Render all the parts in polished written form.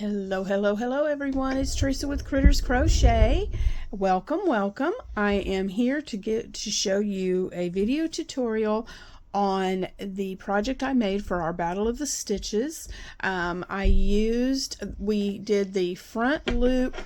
Hello, hello, hello everyone. It's Teresa with Critters Crochet. Welcome, welcome. I am here to show you a video tutorial on the project I made for our Battle of the Stitches. We did the front loop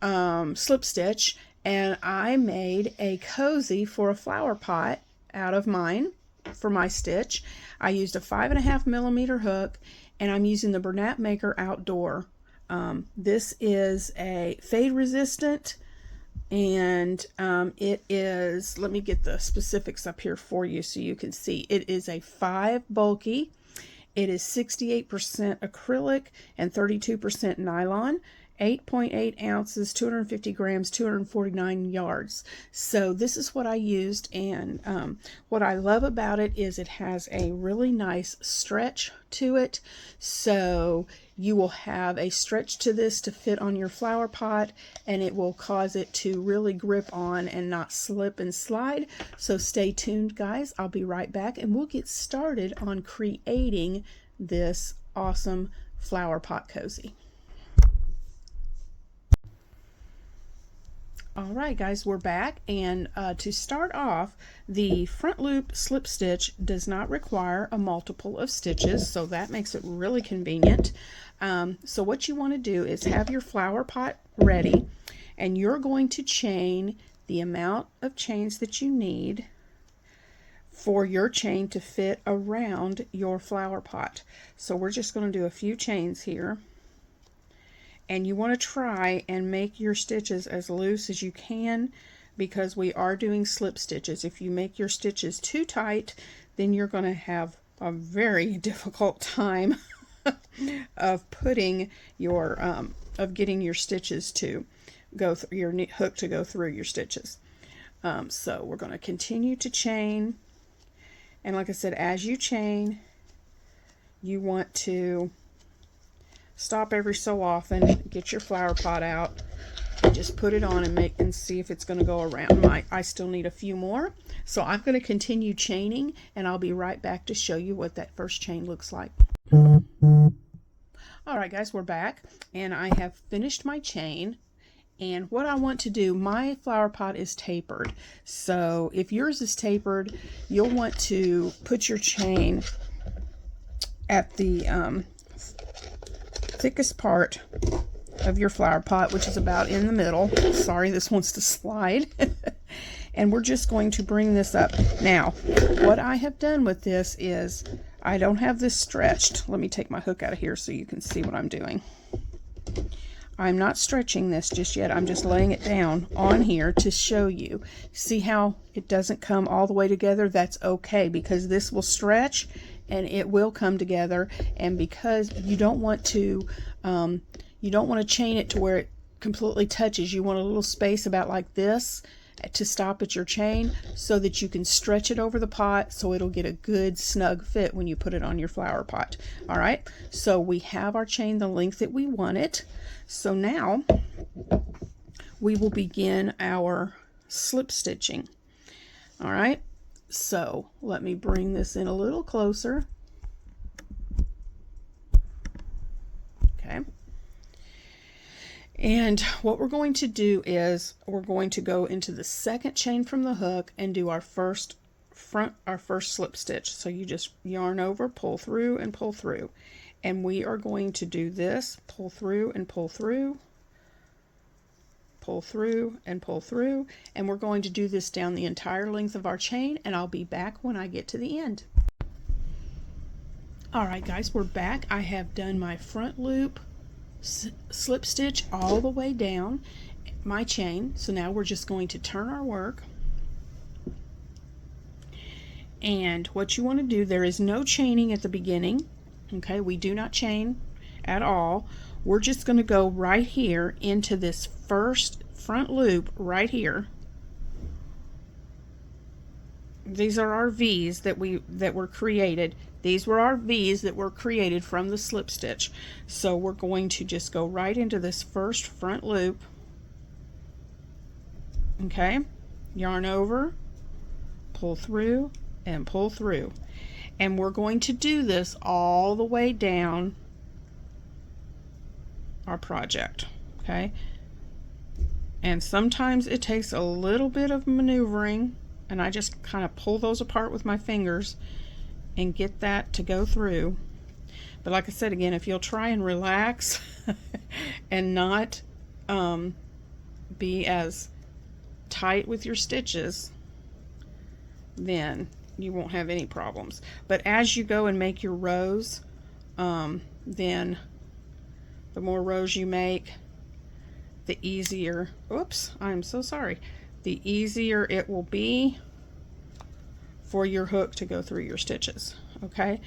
slip stitch, and I made a cozy for a flower pot out of mine for my stitch. I used a 5.5mm hook, and I'm using the Bernat Maker Outdoor. This is a fade resistant, and it is, let me get the specifics up here for you so you can see. It is a 5 bulky. It is 68% acrylic and 32% nylon. 8.8 ounces, 250 grams, 249 yards. So this is what I used, and what I love about it is it has a really nice stretch to it. So you will have a stretch to this to fit on your flower pot, and it will cause it to really grip on and not slip and slide. So stay tuned, guys. I'll be right back, and we'll get started on creating this awesome flower pot cozy. Alright guys, we're back, and to start off, the front loop slip stitch does not require a multiple of stitches, so that makes it really convenient. So what you want to do is have your flower pot ready, and you're going to chain the amount of chains that you need for your chain to fit around your flower pot. So we're just going to do a few chains here. And you want to try and make your stitches as loose as you can, because we are doing slip stitches. If you make your stitches too tight, then you're going to have a very difficult time of putting your getting your stitches to go through your hook to go through your stitches. So we're going to continue to chain, and like I said, as you chain, you want to stop every so often, get your flower pot out, and just put it on and see if it's going to go around. I still need a few more, so I'm going to continue chaining, and I'll be right back to show you what that first chain looks like. Alright guys, we're back, and I have finished my chain. And what I want to do, my flower pot is tapered, so if yours is tapered, you'll want to put your chain at the thickest part of your flower pot, which is about in the middle. Sorry, this wants to slide. And we're just going to bring this up. Now, what I have done with this is I don't have this stretched. Let me take my hook out of here so you can see what I'm doing. I'm not stretching this just yet. I'm just laying it down on here to show you. See how it doesn't come all the way together? That's okay, because this will stretch and it will come together. And because you don't want to chain it to where it completely touches, you want a little space about like this to stop at your chain, so that you can stretch it over the pot so it'll get a good snug fit when you put it on your flower pot. All right, so we have our chain the length that we want it. So now we will begin our slip stitching. All right, so let me bring this in a little closer. Okay. And what we're going to do is we're going to go into the second chain from the hook and do our first slip stitch. So you just yarn over, pull through, and pull through. And we are going to do this, pull through and pull through, pull through and pull through, and we're going to do this down the entire length of our chain, and I'll be back when I get to the end. Alright guys, we're back. I have done my front loop slip stitch all the way down my chain, so now we're just going to turn our work. And what you want to do, there is no chaining at the beginning. Okay, we do not chain at all. We're just going to go right here into this first front loop right here. These are our V's that were created. These were our V's that were created from the slip stitch. So we're going to just go right into this first front loop. Okay, yarn over, pull through, and pull through. And we're going to do this all the way down our project. Okay, and sometimes it takes a little bit of maneuvering, and I just kind of pull those apart with my fingers and get that to go through. But like I said, again, if you'll try and relax and not be as tight with your stitches, then you won't have any problems. But as you go and make your rows, then the more rows you make, the easier, oops, I'm so sorry, the easier it will be for your hook to go through your stitches. Okay,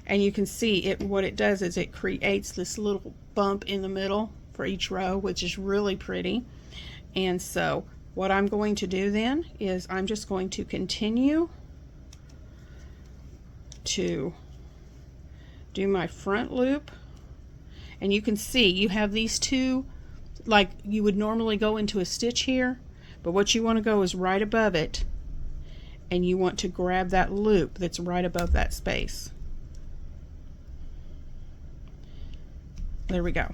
and you can see it, what it does is it creates this little bump in the middle for each row, which is really pretty. And so what I'm going to do then is I'm just going to continue to do my front loop, and you can see you have these two, like you would normally go into a stitch here, but what you want to go is right above it, and you want to grab that loop that's right above that space. There we go,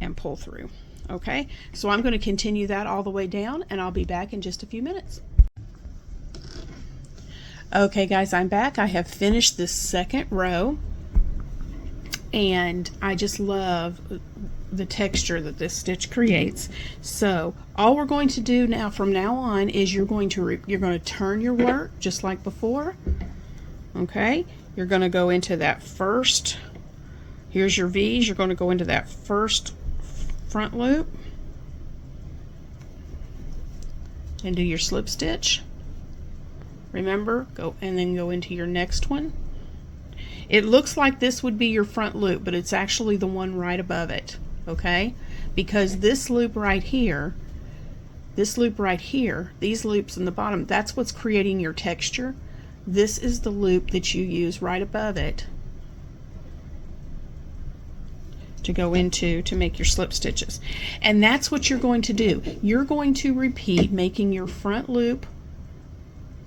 and pull through. Okay, so I'm going to continue that all the way down, and I'll be back in just a few minutes. Okay guys, I'm back. I have finished this second row, and I just love the texture that this stitch creates. So all we're going to do now from now on is you're going to turn your work just like before. Okay, you're going to go into that first, here's your V's, you're going to go into that first front loop and do your slip stitch. Remember, go and then go into your next one. It looks like this would be your front loop, but it's actually the one right above it. Okay, because this loop right here, this loop right here, these loops in the bottom, that's what's creating your texture. This is the loop that you use right above it to go into to make your slip stitches. And that's what you're going to do. You're going to repeat making your front loop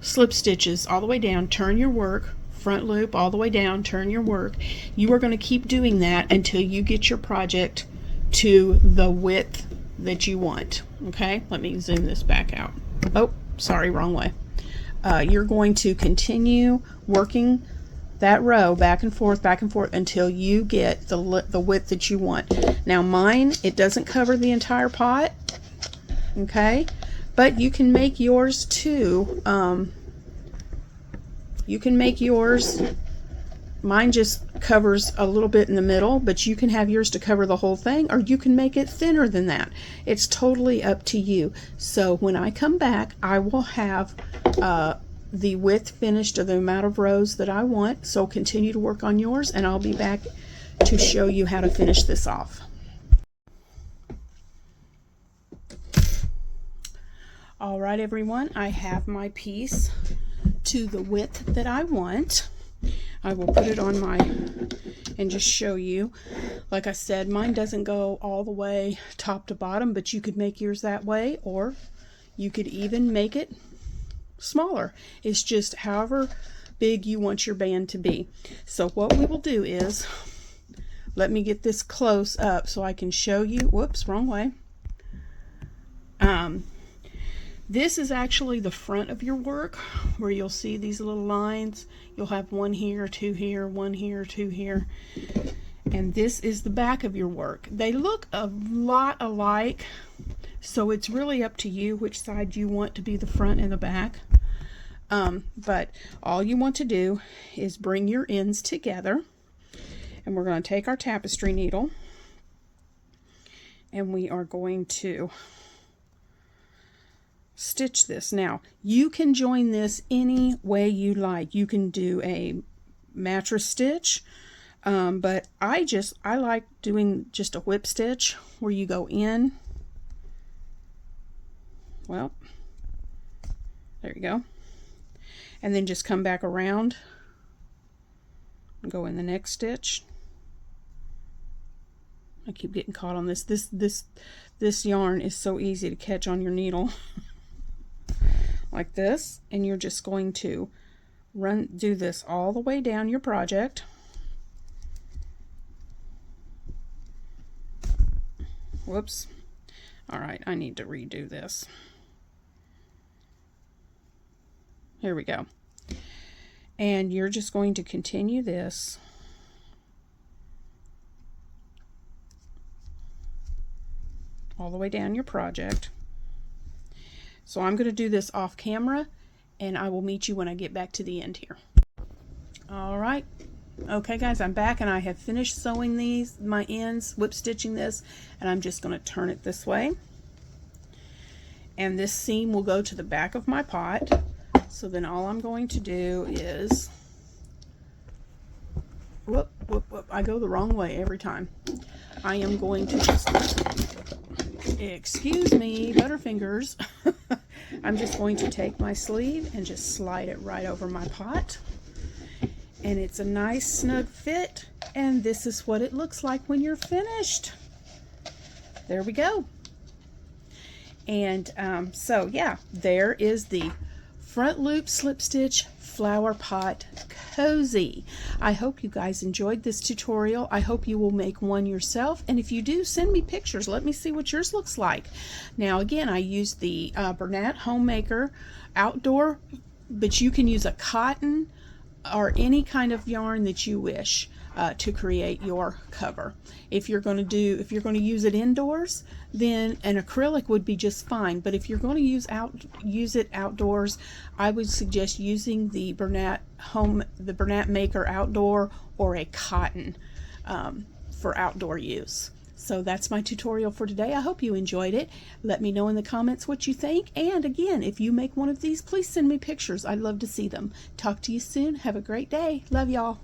slip stitches all the way down, turn your work, front loop all the way down, turn your work. You are going to keep doing that until you get your project to the width that you want. Okay, let me zoom this back out. Oh, sorry, wrong way. You're going to continue working that row back and forth until you get the width that you want. Now mine, it doesn't cover the entire pot, okay, but you can make yours too. You can make yours, mine just covers a little bit in the middle, but you can have yours to cover the whole thing, or you can make it thinner than that. It's totally up to you. So when I come back, I will have the width finished of the amount of rows that I want. So continue to work on yours, and I'll be back to show you how to finish this off. All right, everyone, I have my piece to the width that I want. I will put it on my, and just show you. Like I said, mine doesn't go all the way top to bottom, but you could make yours that way, or you could even make it smaller. It's just however big you want your band to be. So what we will do is, let me get this close up so I can show you. Whoops, wrong way. This is actually the front of your work, where you'll see these little lines. You'll have one here, two here, one here, two here. And this is the back of your work. They look a lot alike, so it's really up to you which side you want to be the front and the back. But all you want to do is bring your ends together, and we're going to take our tapestry needle, and we are going to stitch this. Now you can join this any way you like. You can do a mattress stitch, but I like doing just a whip stitch, where you go in, well, there you go, and then just come back around and go in the next stitch. I keep getting caught on this. This yarn is so easy to catch on your needle. Like this, and you're just going to do this all the way down your project, Whoops. All right, I need to redo this. Here we go. And you're just going to continue this all the way down your project. So I'm going to do this off camera, and I will meet you when I get back to the end here. All right. Okay guys, I'm back and I have finished sewing my ends, whip stitching this, and I'm just going to turn it this way. And this seam will go to the back of my pot. So then all I'm going to do is, whoop, whoop, whoop, I go the wrong way every time. I am going to just, excuse me, Butterfingers. I'm just going to take my sleeve and just slide it right over my pot. And it's a nice snug fit, and this is what it looks like when you're finished. There we go. And so yeah, there is the front loop slip stitch flower pot cozy. I hope you guys enjoyed this tutorial. I hope you will make one yourself, and if you do, send me pictures. Let me see what yours looks like. Now again, I used the Bernat Homemaker outdoor, but you can use a cotton or any kind of yarn that you wish to create your cover. If you're going to use it indoors, then an acrylic would be just fine. But if you're going to use it outdoors, I would suggest using the Bernat Maker outdoor, or a cotton for outdoor use. So that's my tutorial for today. I hope you enjoyed it. Let me know in the comments what you think. And again, if you make one of these, please send me pictures. I'd love to see them. Talk to you soon. Have a great day. Love y'all.